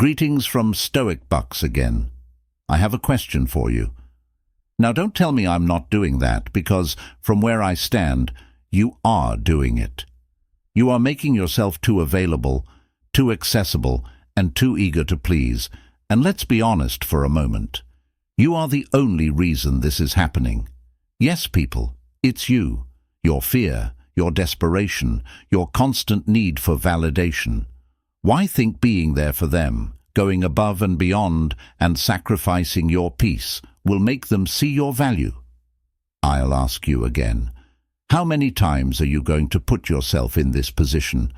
Greetings from Stoic Bux again. I have a question for you. Now don't tell me I'm not doing that, because from where I stand, you are doing it. You are making yourself too available, too accessible, and too eager to please. And let's be honest for a moment. You are the only reason this is happening. Yes, people, it's you. Your fear, your desperation, your constant need for validation. Why think being there for them, going above and beyond and sacrificing your peace will make them see your value? I'll ask you again. How many times are you going to put yourself in this position?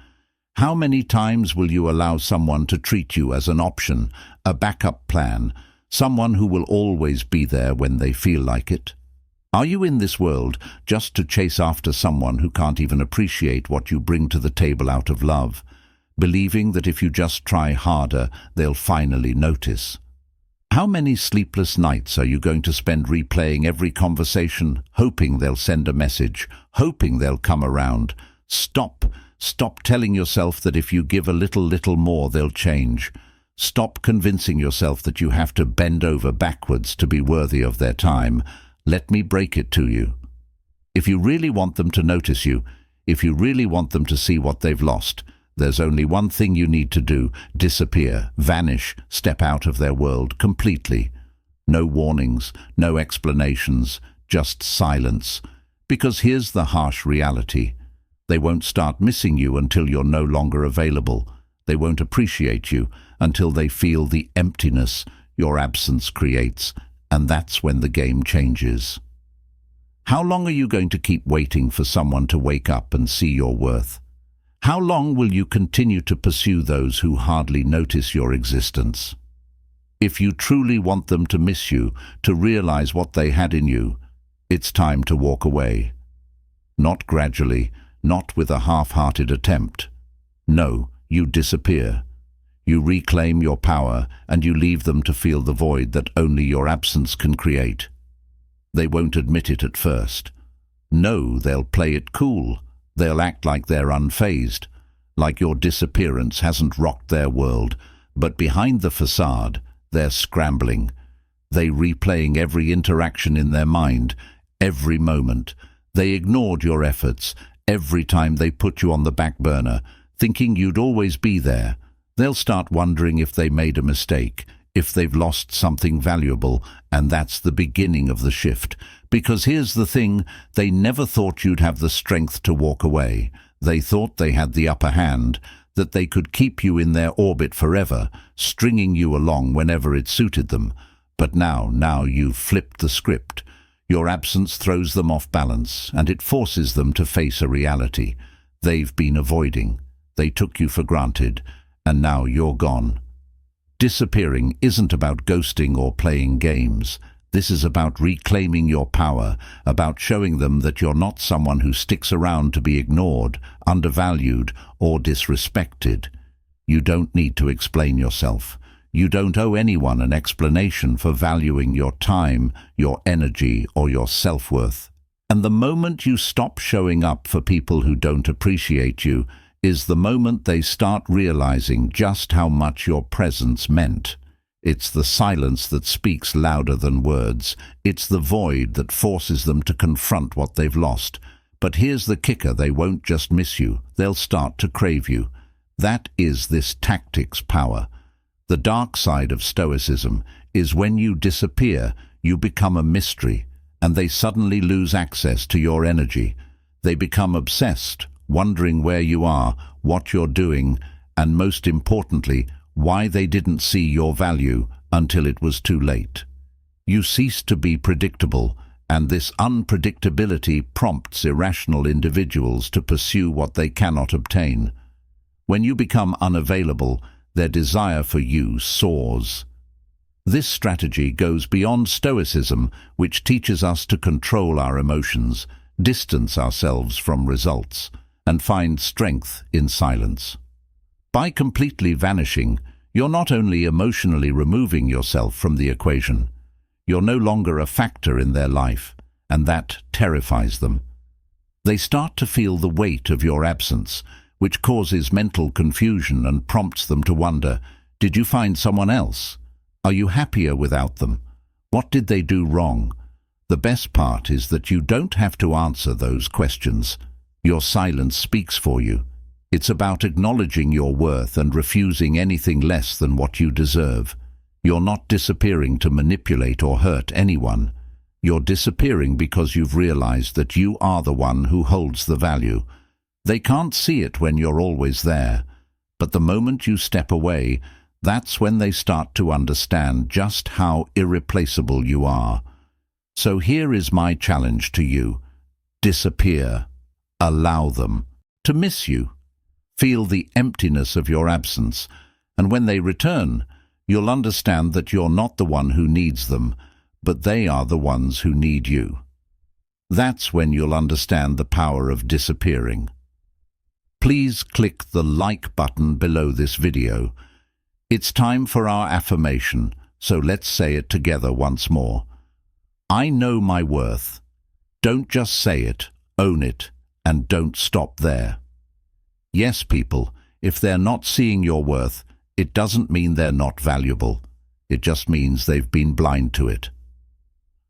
How many times will you allow someone to treat you as an option, a backup plan, someone who will always be there when they feel like it? Are you in this world just to chase after someone who can't even appreciate what you bring to the table out of love, believing that if you just try harder, they'll finally notice? How many sleepless nights are you going to spend replaying every conversation, hoping they'll send a message, hoping they'll come around? Stop telling yourself that if you give a little more, they'll change. Stop convincing yourself that you have to bend over backwards to be worthy of their time. Let me break it to you. If you really want them to notice you, if you really want them to see what they've lost, there's only one thing you need to do: disappear, vanish, step out of their world completely. No warnings, no explanations, just silence. Because here's the harsh reality. They won't start missing you until you're no longer available. They won't appreciate you until they feel the emptiness your absence creates, and that's when the game changes. How long are you going to keep waiting for someone to wake up and see your worth? How long will you continue to pursue those who hardly notice your existence? If you truly want them to miss you, to realize what they had in you, it's time to walk away. Not gradually, not with a half-hearted attempt. No, you disappear. You reclaim your power, and you leave them to feel the void that only your absence can create. They won't admit it at first. No, they'll play it cool. They'll act like they're unfazed, like your disappearance hasn't rocked their world. But behind the facade, they're scrambling. They're replaying every interaction in their mind, every moment. They ignored your efforts every time they put you on the back burner, thinking you'd always be there. They'll start wondering if they made a mistake, if they've lost something valuable, and that's the beginning of the shift. Because here's the thing, they never thought you'd have the strength to walk away. They thought they had the upper hand, that they could keep you in their orbit forever, stringing you along whenever it suited them. But now you've flipped the script. Your absence throws them off balance, and it forces them to face a reality they've been avoiding. They took you for granted, and now you're gone. Disappearing isn't about ghosting or playing games. This is about reclaiming your power, about showing them that you're not someone who sticks around to be ignored, undervalued, or disrespected. You don't need to explain yourself. You don't owe anyone an explanation for valuing your time, your energy, or your self-worth. And the moment you stop showing up for people who don't appreciate you is the moment they start realizing just how much your presence meant. It's the silence that speaks louder than words. It's the void that forces them to confront what they've lost. But here's the kicker: they won't just miss you, they'll start to crave you. That is this tactic's power. The dark side of Stoicism is when you disappear, you become a mystery, and they suddenly lose access to your energy. They become obsessed, wondering where you are, what you're doing, and most importantly, why they didn't see your value until it was too late. You cease to be predictable, and this unpredictability prompts irrational individuals to pursue what they cannot obtain. When you become unavailable, their desire for you soars. This strategy goes beyond Stoicism, which teaches us to control our emotions, distance ourselves from results, and find strength in silence. By completely vanishing, you're not only emotionally removing yourself from the equation, you're no longer a factor in their life, and that terrifies them. They start to feel the weight of your absence, which causes mental confusion and prompts them to wonder, Did you find someone else? Are you happier without them? What did they do wrong? The best part is that you don't have to answer those questions. Your silence speaks for you. It's about acknowledging your worth and refusing anything less than what you deserve. You're not disappearing to manipulate or hurt anyone. You're disappearing because you've realized that you are the one who holds the value. They can't see it when you're always there, but the moment you step away, that's when they start to understand just how irreplaceable you are. So here is my challenge to you. Disappear. Allow them to miss you. Feel the emptiness of your absence, and when they return, you'll understand that you're not the one who needs them, but they are the ones who need you. That's when you'll understand the power of disappearing. Please click the like button below this video. It's time for our affirmation, so let's say it together once more. I know my worth. Don't just say it, own it, and don't stop there. Yes, people, if they're not seeing your worth, it doesn't mean they're not valuable. It just means they've been blind to it.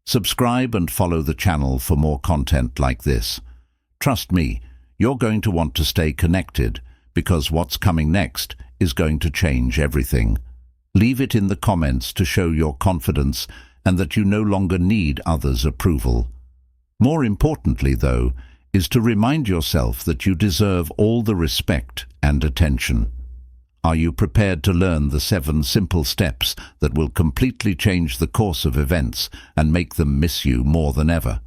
Subscribe and follow the channel for more content like this. Trust me, you're going to want to stay connected because what's coming next is going to change everything. Leave it in the comments to show your confidence and that you no longer need others' approval. More importantly, though, is to remind yourself that you deserve all the respect and attention. Are you prepared to learn the 7 simple steps that will completely change the course of events and make them miss you more than ever?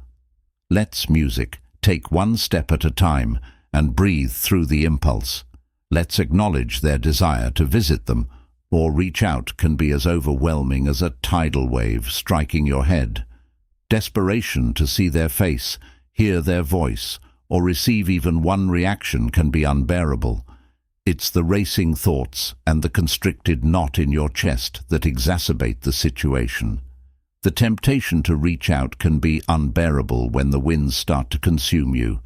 Let's music. Take one step at a time and breathe through the impulse. Let's acknowledge their desire to visit them, or reach out can be as overwhelming as a tidal wave striking your head. Desperation to see their face, hear their voice, or receive even one reaction can be unbearable. It's the racing thoughts and the constricted knot in your chest that exacerbate the situation. The temptation to reach out can be unbearable when the winds start to consume you.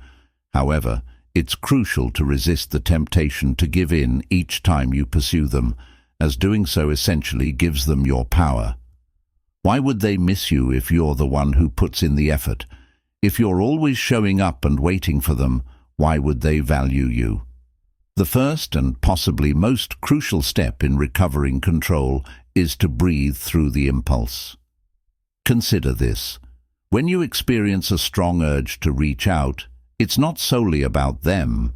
However, it's crucial to resist the temptation to give in each time you pursue them, as doing so essentially gives them your power. Why would they miss you if you're the one who puts in the effort? If you're always showing up and waiting for them, why would they value you? The first and possibly most crucial step in recovering control is to breathe through the impulse. Consider this. When you experience a strong urge to reach out, it's not solely about them.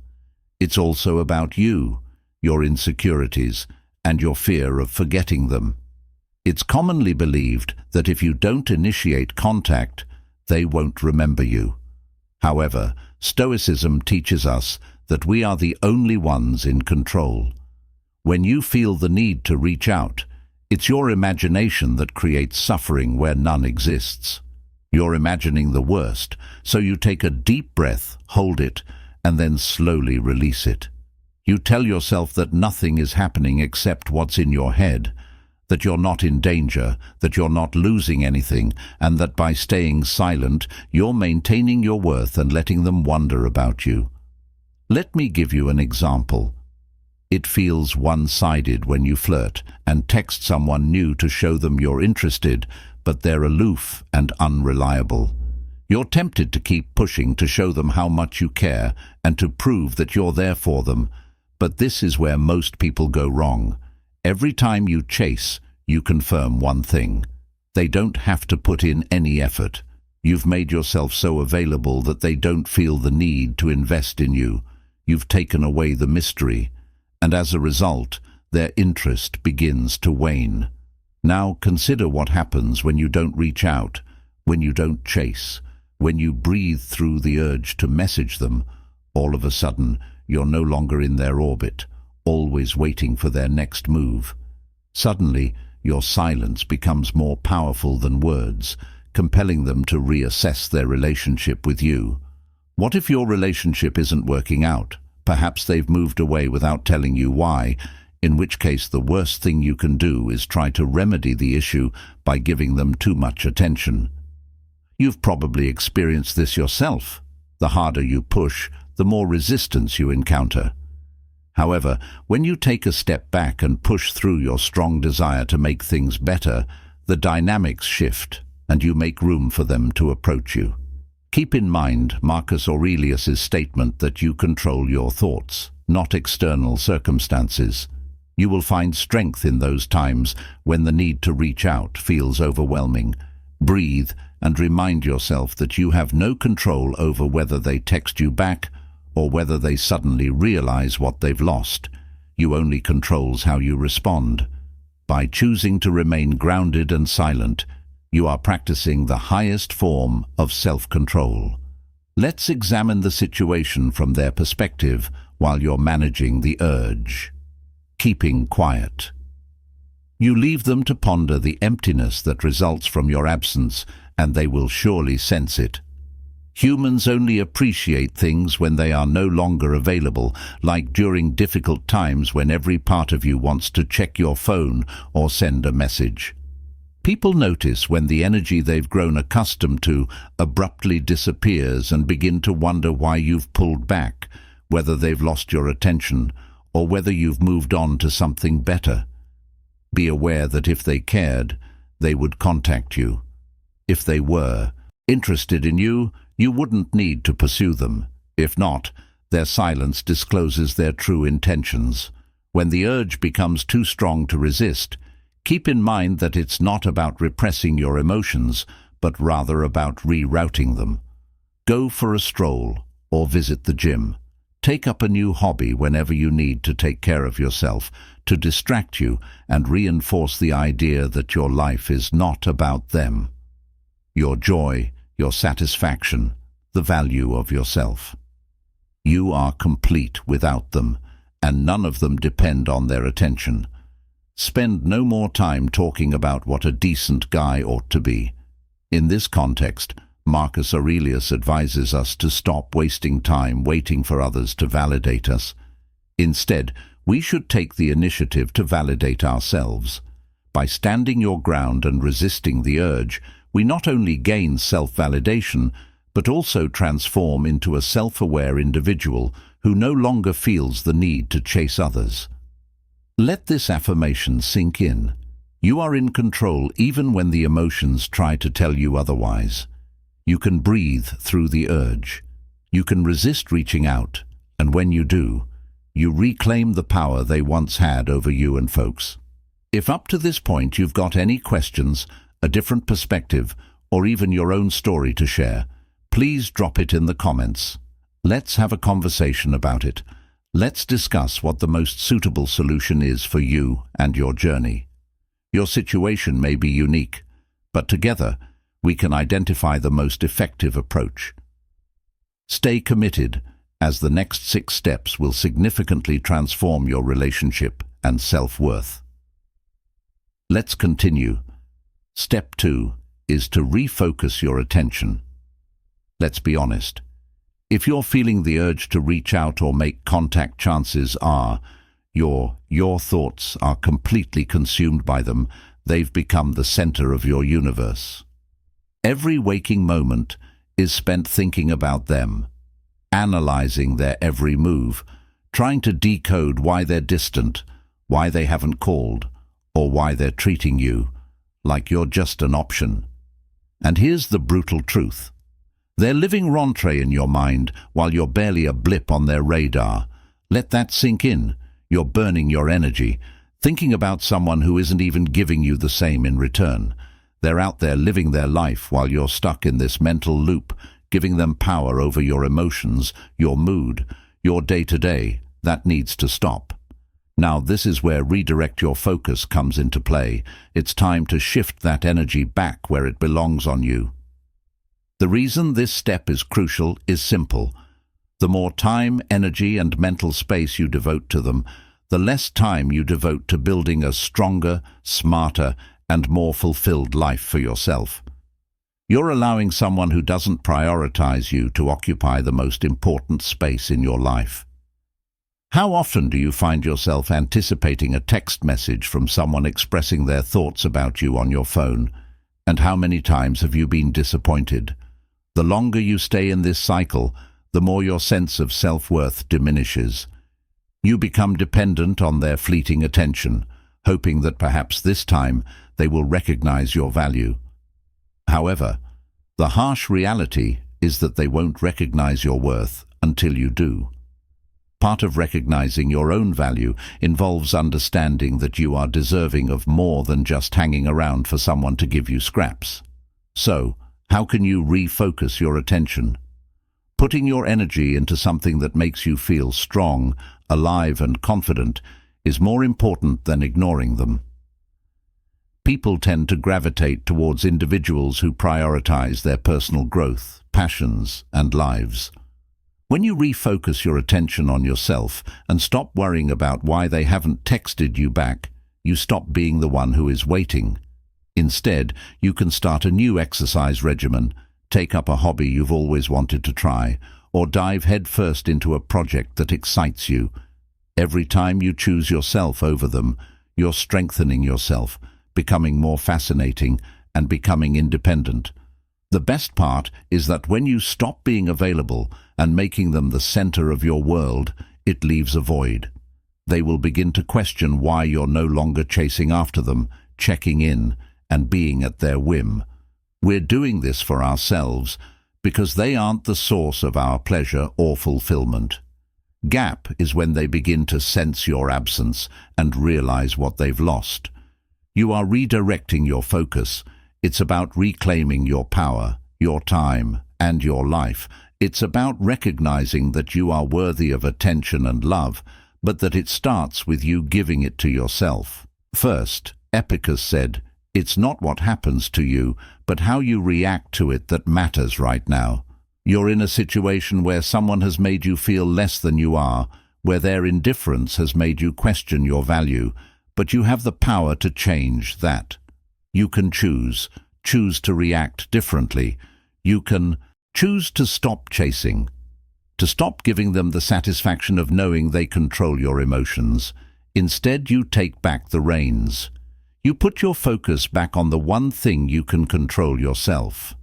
It's also about you, your insecurities, and your fear of forgetting them. It's commonly believed that if you don't initiate contact, they won't remember you. However, Stoicism teaches us that we are the only ones in control. When you feel the need to reach out, it's your imagination that creates suffering where none exists. You're imagining the worst, so you take a deep breath, hold it, and then slowly release it. You tell yourself that nothing is happening except what's in your head, that you're not in danger, that you're not losing anything, and that by staying silent, you're maintaining your worth and letting them wonder about you. Let me give you an example. It feels one-sided when you flirt and text someone new to show them you're interested, but they're aloof and unreliable. You're tempted to keep pushing to show them how much you care and to prove that you're there for them, but this is where most people go wrong. Every time you chase, you confirm one thing. They don't have to put in any effort. You've made yourself so available that they don't feel the need to invest in you. You've taken away the mystery, and as a result, their interest begins to wane. Now consider what happens when you don't reach out, when you don't chase, when you breathe through the urge to message them. All of a sudden, you're no longer in their orbit, always waiting for their next move. Suddenly, your silence becomes more powerful than words, compelling them to reassess their relationship with you. What if your relationship isn't working out? Perhaps they've moved away without telling you why, in which case the worst thing you can do is try to remedy the issue by giving them too much attention. You've probably experienced this yourself. The harder you push, the more resistance you encounter. However, when you take a step back and push through your strong desire to make things better, the dynamics shift, and you make room for them to approach you. Keep in mind Marcus Aurelius's statement that you control your thoughts, not external circumstances. You will find strength in those times when the need to reach out feels overwhelming. Breathe and remind yourself that you have no control over whether they text you back or whether they suddenly realize what they've lost. You only controls how you respond. By choosing to remain grounded and silent, you are practicing the highest form of self-control. Let's examine the situation from their perspective while you're managing the urge. Keeping quiet. You leave them to ponder the emptiness that results from your absence, and they will surely sense it. Humans only appreciate things when they are no longer available, like during difficult times when every part of you wants to check your phone or send a message. People notice when the energy they've grown accustomed to abruptly disappears and begin to wonder why you've pulled back, whether they've lost your attention, or whether you've moved on to something better. Be aware that if they cared, they would contact you. If they were interested in you, you wouldn't need to pursue them. If not, their silence discloses their true intentions. When the urge becomes too strong to resist, keep in mind that it's not about repressing your emotions, but rather about rerouting them. Go for a stroll or visit the gym. Take up a new hobby whenever you need to take care of yourself, to distract you and reinforce the idea that your life is not about them. Your joy, your satisfaction, the value of yourself. You are complete without them, and none of them depend on their attention. Spend no more time talking about what a decent guy ought to be. In this context, Marcus Aurelius advises us to stop wasting time waiting for others to validate us. Instead, we should take the initiative to validate ourselves. By standing your ground and resisting the urge, we not only gain self-validation, but also transform into a self-aware individual who no longer feels the need to chase others. Let this affirmation sink in. You are in control even when the emotions try to tell you otherwise. You can breathe through the urge. You can resist reaching out, and when you do, you reclaim the power they once had over you and folks. If up to this point you've got any questions, a different perspective, or even your own story to share, please drop it in the comments. Let's have a conversation about it. Let's discuss what the most suitable solution is for you and your journey. Your situation may be unique, but together we can identify the most effective approach. Stay committed, as the next 6 steps will significantly transform your relationship and self-worth. Let's continue. Step 2 is to refocus your attention. Let's be honest. If you're feeling the urge to reach out or make contact, chances are your thoughts are completely consumed by them. They've become the center of your universe. Every waking moment is spent thinking about them, analyzing their every move, trying to decode why they're distant, why they haven't called, or why they're treating you like you're just an option. And here's the brutal truth. They're living rentrée in your mind while you're barely a blip on their radar. Let that sink in. You're burning your energy, thinking about someone who isn't even giving you the same in return. They're out there living their life while you're stuck in this mental loop, giving them power over your emotions, your mood, your day-to-day. That needs to stop. Now, this is where redirect your focus comes into play. It's time to shift that energy back where it belongs on you. The reason this step is crucial is simple. The more time, energy, and mental space you devote to them, the less time you devote to building a stronger, smarter, and more fulfilled life for yourself. You're allowing someone who doesn't prioritize you to occupy the most important space in your life. How often do you find yourself anticipating a text message from someone expressing their thoughts about you on your phone? And how many times have you been disappointed? The longer you stay in this cycle, the more your sense of self-worth diminishes. You become dependent on their fleeting attention, hoping that perhaps this time they will recognize your value. However, the harsh reality is that they won't recognize your worth until you do. Part of recognizing your own value involves understanding that you are deserving of more than just hanging around for someone to give you scraps. So, how can you refocus your attention? Putting your energy into something that makes you feel strong, alive and confident is more important than ignoring them. People tend to gravitate towards individuals who prioritize their personal growth, passions, and lives. When you refocus your attention on yourself and stop worrying about why they haven't texted you back, you stop being the one who is waiting. Instead, you can start a new exercise regimen, take up a hobby you've always wanted to try, or dive headfirst into a project that excites you. Every time you choose yourself over them, you're strengthening yourself, becoming more fascinating, and becoming independent. The best part is that when you stop being available and making them the center of your world, it leaves a void. They will begin to question why you're no longer chasing after them, checking in, and being at their whim. We're doing this for ourselves because they aren't the source of our pleasure or fulfillment. Gap is when they begin to sense your absence and realize what they've lost. You are redirecting your focus. It's about reclaiming your power, your time, and your life. It's about recognizing that you are worthy of attention and love, but that it starts with you giving it to yourself. First, Epicurus said, "It's not what happens to you, but how you react to it that matters right now." You're in a situation where someone has made you feel less than you are, where their indifference has made you question your value, but you have the power to change that. You can choose to react differently. You can choose to stop chasing, to stop giving them the satisfaction of knowing they control your emotions. Instead, you take back the reins. You put your focus back on the one thing you can control yourself.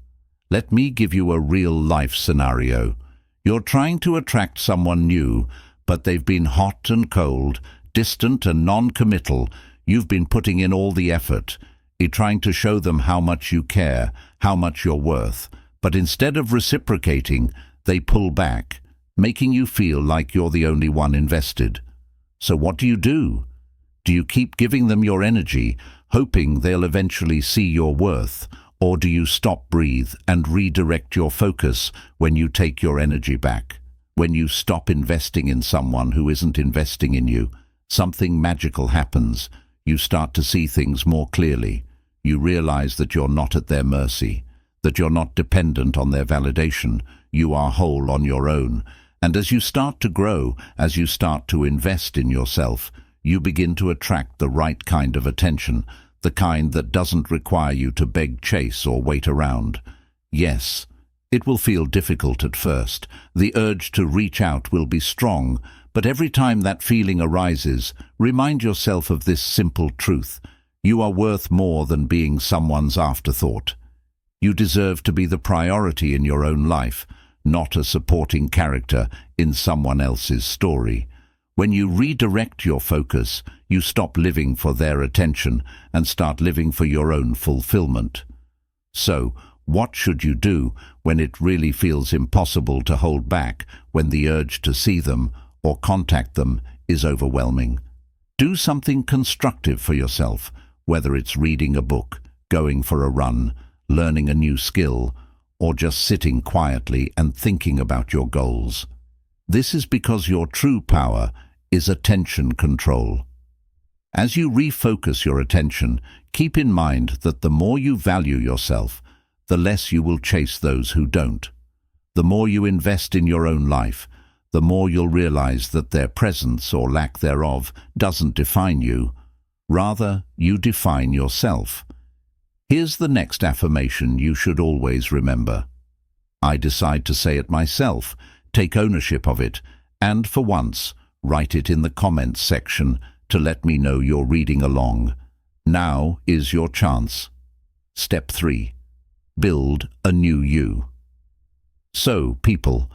Let me give you a real-life scenario. You're trying to attract someone new, but they've been hot and cold, distant and non-committal. You've been putting in all the effort. You're trying to show them how much you care, how much you're worth. But instead of reciprocating, they pull back, making you feel like you're the only one invested. So what do? Do you keep giving them your energy, hoping they'll eventually see your worth? Or do you stop, breathe, and redirect your focus when you take your energy back? When you stop investing in someone who isn't investing in you, something magical happens. You start to see things more clearly. You realize that you're not at their mercy, that you're not dependent on their validation. You are whole on your own. And as you start to grow, as you start to invest in yourself, you begin to attract the right kind of attention, the kind that doesn't require you to beg, chase, or wait around. Yes, it will feel difficult at first. The urge to reach out will be strong, but every time that feeling arises, remind yourself of this simple truth. You are worth more than being someone's afterthought. You deserve to be the priority in your own life, not a supporting character in someone else's story. When you redirect your focus, you stop living for their attention and start living for your own fulfillment. So, what should you do when it really feels impossible to hold back, when the urge to see them or contact them is overwhelming? Do something constructive for yourself, whether it's reading a book, going for a run, learning a new skill, or just sitting quietly and thinking about your goals. This is because your true power is attention control. As you refocus your attention, keep in mind that the more you value yourself, the less you will chase those who don't. The more you invest in your own life, the more you'll realize that their presence or lack thereof doesn't define you. Rather, you define yourself. Here's the next affirmation you should always remember. I decide to say it myself, take ownership of it, and for once, write it in the comments section to let me know you're reading along. Now is your chance. Step 3. Build a new you. So, people,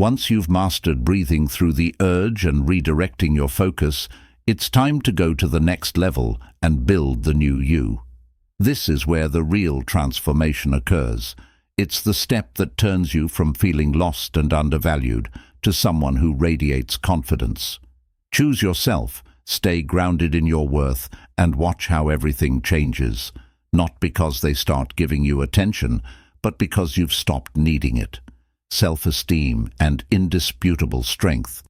Once you've mastered breathing through the urge and redirecting your focus, it's time to go to the next level and build the new you. This is where the real transformation occurs. It's the step that turns you from feeling lost and undervalued to someone who radiates confidence. Choose yourself, stay grounded in your worth, and watch how everything changes. Not because they start giving you attention, but because you've stopped needing it. Self-esteem and indisputable strength.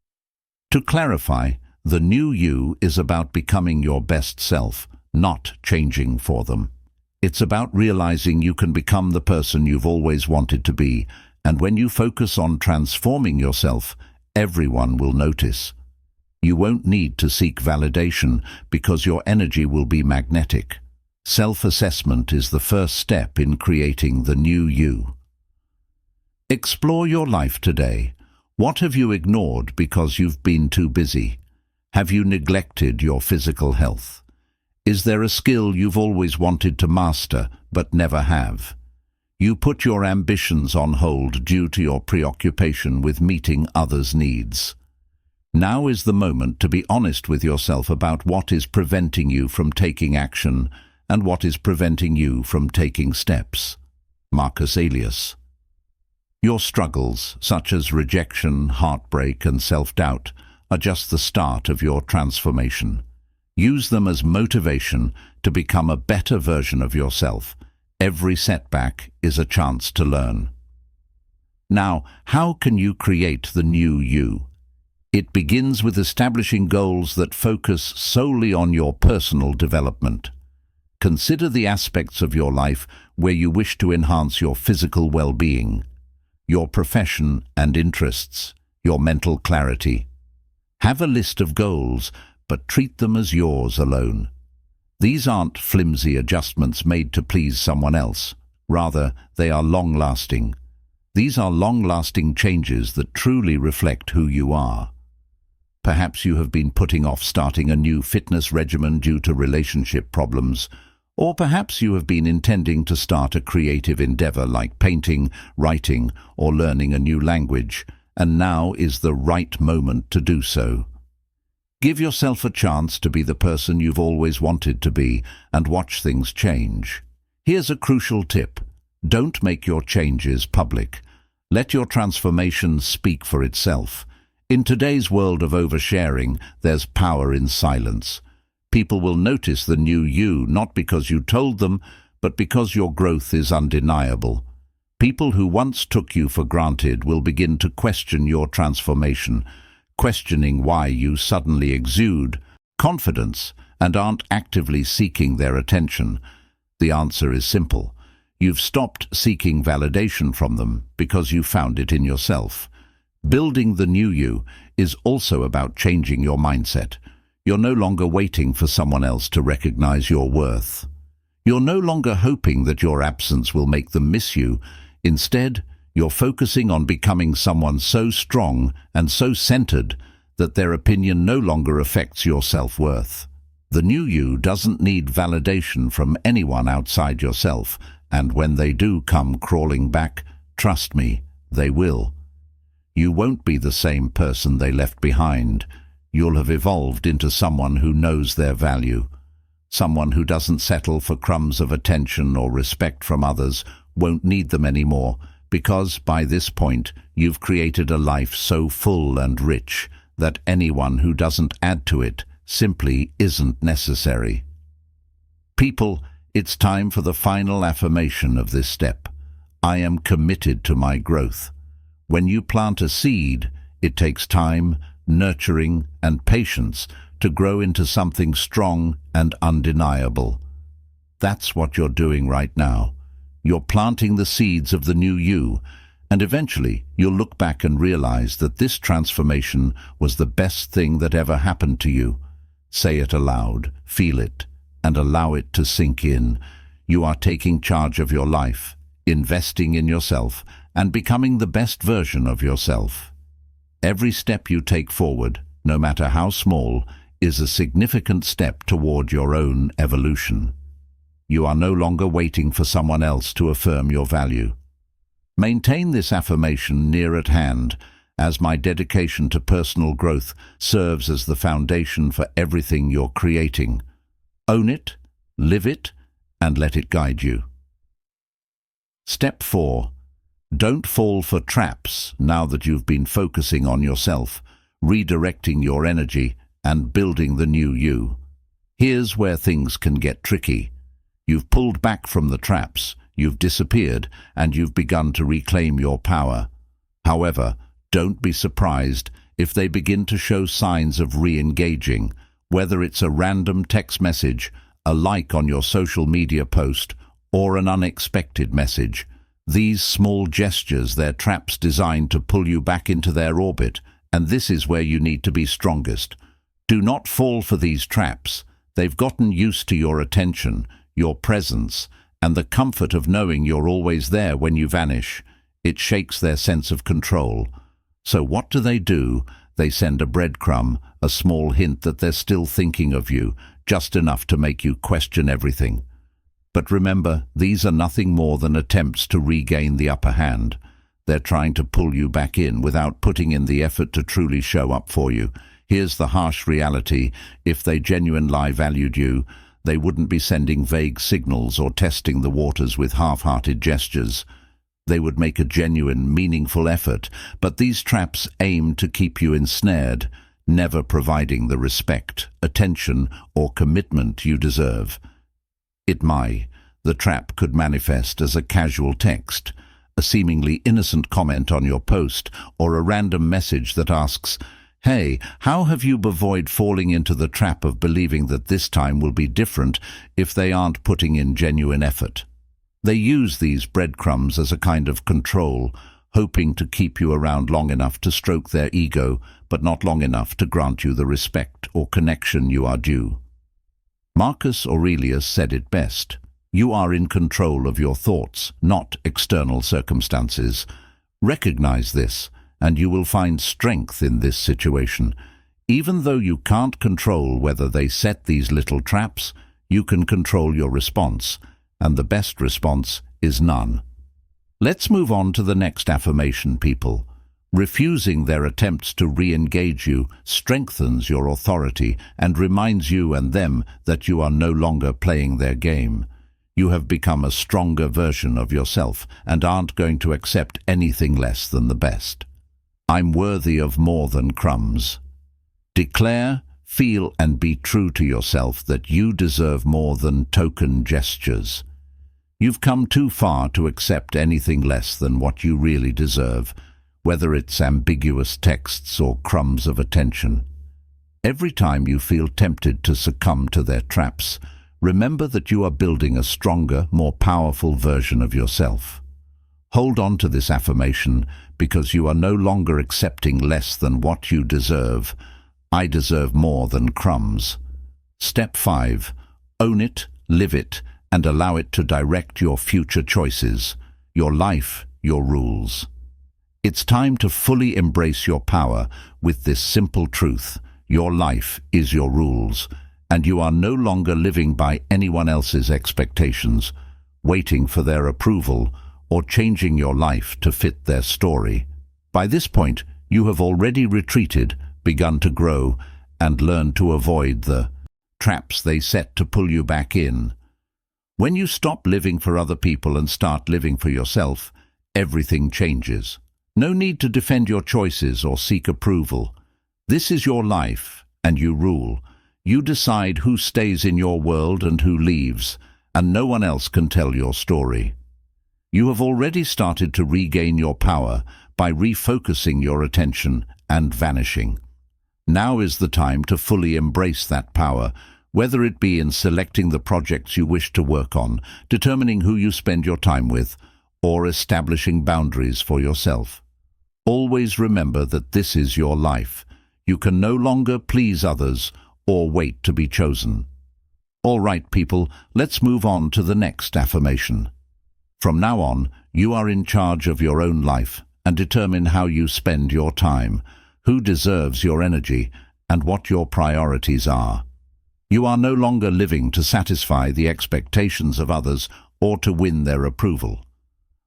To clarify, the new you is about becoming your best self, not changing for them. It's about realizing you can become the person you've always wanted to be, and when you focus on transforming yourself, everyone will notice. You won't need to seek validation because your energy will be magnetic. Self-assessment is the first step in creating the new you. Explore your life today. What have you ignored because you've been too busy? Have you neglected your physical health? Is there a skill you've always wanted to master but never have? You put your ambitions on hold due to your preoccupation with meeting others' needs. Now is the moment to be honest with yourself about what is preventing you from taking action and what is preventing you from taking steps. Marcus Aurelius. Your struggles, such as rejection, heartbreak, and self-doubt, are just the start of your transformation. Use them as motivation to become a better version of yourself. Every setback is a chance to learn. Now, how can you create the new you? It begins with establishing goals that focus solely on your personal development. Consider the aspects of your life where you wish to enhance your physical well-being, your profession and interests, your mental clarity. Have a list of goals, but treat them as yours alone. These aren't flimsy adjustments made to please someone else. Rather, they are long-lasting. These are long-lasting changes that truly reflect who you are. Perhaps you have been putting off starting a new fitness regimen due to relationship problems, or perhaps you have been intending to start a creative endeavor like painting, writing, or learning a new language, and now is the right moment to do so. Give yourself a chance to be the person you've always wanted to be and watch things change. Here's a crucial tip. Don't make your changes public. Let your transformation speak for itself. In today's world of oversharing, there's power in silence. People will notice the new you not because you told them, but because your growth is undeniable. People who once took you for granted will begin to question your transformation, questioning why you suddenly exude confidence and aren't actively seeking their attention. The answer is simple. You've stopped seeking validation from them because you found it in yourself. Building the new you is also about changing your mindset. You're no longer waiting for someone else to recognize your worth. You're no longer hoping that your absence will make them miss you. Instead, you're focusing on becoming someone so strong and so centered that their opinion no longer affects your self-worth. The new you doesn't need validation from anyone outside yourself, and when they do come crawling back, trust me, they will. You won't be the same person they left behind. You'll have evolved into someone who knows their value. Someone who doesn't settle for crumbs of attention or respect from others, won't need them anymore, because by this point you've created a life so full and rich that anyone who doesn't add to it simply isn't necessary. People, it's time for the final affirmation of this step. I am committed to my growth. When you plant a seed, it takes time, nurturing, and patience to grow into something strong and undeniable. That's what you're doing right now. You're planting the seeds of the new you, and eventually you'll look back and realize that this transformation was the best thing that ever happened to you. Say it aloud, feel it, and allow it to sink in. You are taking charge of your life, investing in yourself, and becoming the best version of yourself. Every step you take forward, no matter how small, is a significant step toward your own evolution. You are no longer waiting for someone else to affirm your value. Maintain this affirmation near at hand, as my dedication to personal growth serves as the foundation for everything you're creating. Own it, live it, and let it guide you. Step 4. Don't fall for traps now that you've been focusing on yourself, redirecting your energy, and building the new you. Here's where things can get tricky. You've pulled back from the traps, you've disappeared, and you've begun to reclaim your power. However, don't be surprised if they begin to show signs of re-engaging, whether it's a random text message, a like on your social media post, or an unexpected message. These small gestures, they're traps designed to pull you back into their orbit, and this is where you need to be strongest. Do not fall for these traps. They've gotten used to your attention, your presence, and the comfort of knowing you're always there when you vanish. It shakes their sense of control. So what do? They send a breadcrumb, a small hint that they're still thinking of you, just enough to make you question everything. But remember, these are nothing more than attempts to regain the upper hand. They're trying to pull you back in without putting in the effort to truly show up for you. Here's the harsh reality. If they genuinely valued you, they wouldn't be sending vague signals or testing the waters with half-hearted gestures. They would make a genuine, meaningful effort, but these traps aim to keep you ensnared, never providing the respect, attention, or commitment you deserve. The trap could manifest as a casual text, a seemingly innocent comment on your post, or a random message that asks, "Hey, how have you avoided falling into the trap of believing that this time will be different if they aren't putting in genuine effort?" They use these breadcrumbs as a kind of control, hoping to keep you around long enough to stroke their ego, but not long enough to grant you the respect or connection you are due. Marcus Aurelius said it best. You are in control of your thoughts, not external circumstances. Recognize this, and you will find strength in this situation. Even though you can't control whether they set these little traps, you can control your response, and the best response is none. Let's move on to the next affirmation, people. Refusing their attempts to re-engage you strengthens your authority and reminds you and them that you are no longer playing their game. You have become a stronger version of yourself and aren't going to accept anything less than the best. I'm worthy of more than crumbs. Declare, feel, and be true to yourself that you deserve more than token gestures. You've come too far to accept anything less than what you really deserve, whether it's ambiguous texts or crumbs of attention. Every time you feel tempted to succumb to their traps, remember that you are building a stronger, more powerful version of yourself. Hold on to this affirmation because you are no longer accepting less than what you deserve. I deserve more than crumbs. Step 5. Own it, live it, and allow it to direct your future choices, your life, your rules. It's time to fully embrace your power with this simple truth. Your life is your rules, and you are no longer living by anyone else's expectations, waiting for their approval, or changing your life to fit their story. By this point, you have already retreated, begun to grow, and learned to avoid the traps they set to pull you back in. When you stop living for other people and start living for yourself, everything changes. No need to defend your choices or seek approval. This is your life, and you rule. You decide who stays in your world and who leaves, and no one else can tell your story. You have already started to regain your power by refocusing your attention and vanishing. Now is the time to fully embrace that power, whether it be in selecting the projects you wish to work on, determining who you spend your time with, or establishing boundaries for yourself. Always remember that this is your life. You can no longer please others or wait to be chosen. All right, people, let's move on to the next affirmation. From now on, you are in charge of your own life and determine how you spend your time, who deserves your energy, and what your priorities are. You are no longer living to satisfy the expectations of others or to win their approval.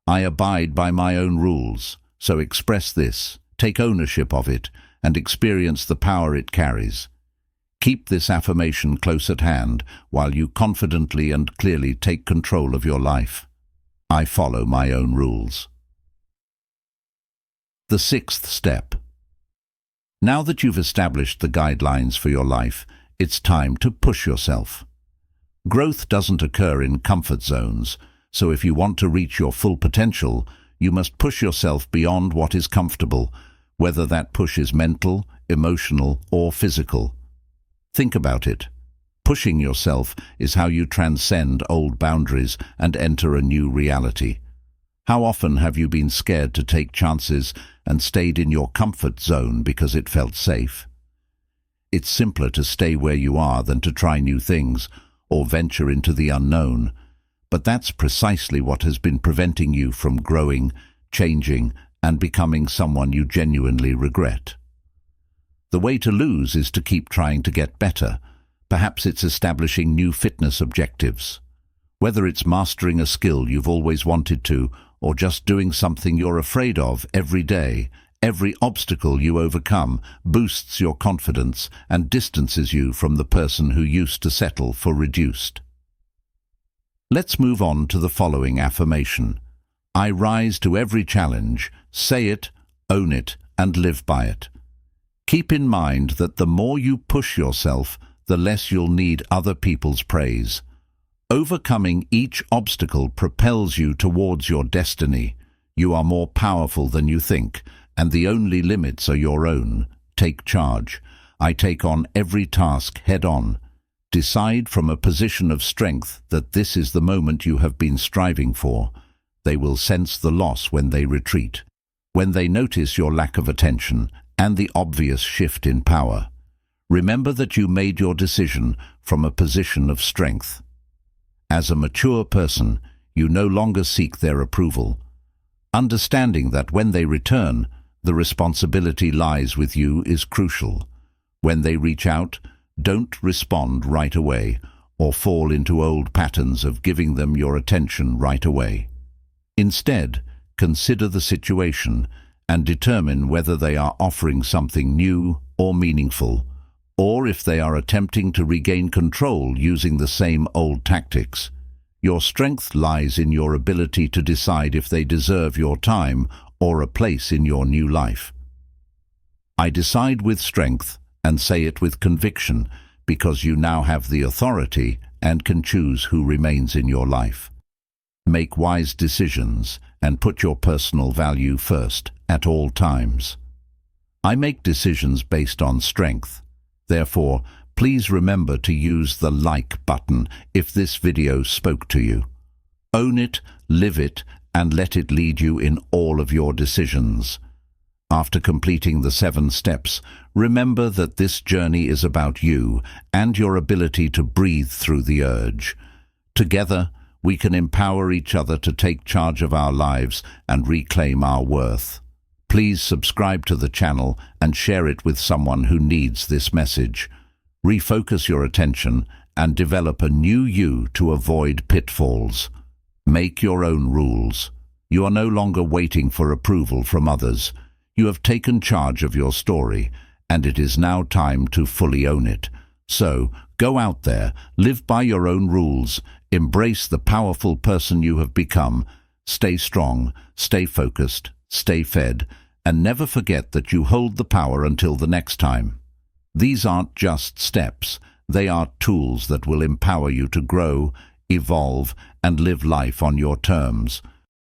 I abide by my own rules, so express this, take ownership of it, and experience the power it carries. Keep this affirmation close at hand while you confidently and clearly take control of your life. I follow my own rules. The sixth step. Now that you've established the guidelines for your life, it's time to push yourself. Growth doesn't occur in comfort zones, so if you want to reach your full potential, you must push yourself beyond what is comfortable, whether that push is mental, emotional, or physical. Think about it. Pushing yourself is how you transcend old boundaries and enter a new reality. How often have you been scared to take chances and stayed in your comfort zone because it felt safe? It's simpler to stay where you are than to try new things or venture into the unknown. But that's precisely what has been preventing you from growing, changing, and becoming someone you genuinely regret. The way to lose is to keep trying to get better. Perhaps it's establishing new fitness objectives. Whether it's mastering a skill you've always wanted to, or just doing something you're afraid of every day, every obstacle you overcome boosts your confidence and distances you from the person who used to settle for reduced. Let's move on to the following affirmation. I rise to every challenge. Say it, own it, and live by it. Keep in mind that the more you push yourself, the less you'll need other people's praise. Overcoming each obstacle propels you towards your destiny. You are more powerful than you think, and the only limits are your own. Take charge. I take on every task head-on. Decide from a position of strength that this is the moment you have been striving for. They will sense the loss when they retreat, when they notice your lack of attention and the obvious shift in power. Remember that you made your decision from a position of strength. As a mature person, you no longer seek their approval, understanding that when they return, the responsibility lies with you is crucial. When they reach out, don't respond right away or fall into old patterns of giving them your attention right away. Instead, consider the situation and determine whether they are offering something new or meaningful, or if they are attempting to regain control using the same old tactics. Your strength lies in your ability to decide if they deserve your time or a place in your new life. I decide with strength and say it with conviction because you now have the authority and can choose who remains in your life. Make wise decisions and put your personal value first at all times. I make decisions based on strength. Therefore, please remember to use the like button if this video spoke to you. Own it, live it, and let it lead you in all of your decisions. After completing the 7 steps, remember that this journey is about you and your ability to breathe through the urge. Together, we can empower each other to take charge of our lives and reclaim our worth. Please subscribe to the channel and share it with someone who needs this message. Refocus your attention and develop a new you to avoid pitfalls. Make your own rules. You are no longer waiting for approval from others. You have taken charge of your story, and it is now time to fully own it. So, go out there, live by your own rules, embrace the powerful person you have become, stay strong, stay focused, stay fed, and never forget that you hold the power until the next time. These aren't just steps, they are tools that will empower you to grow, evolve, and live life on your terms.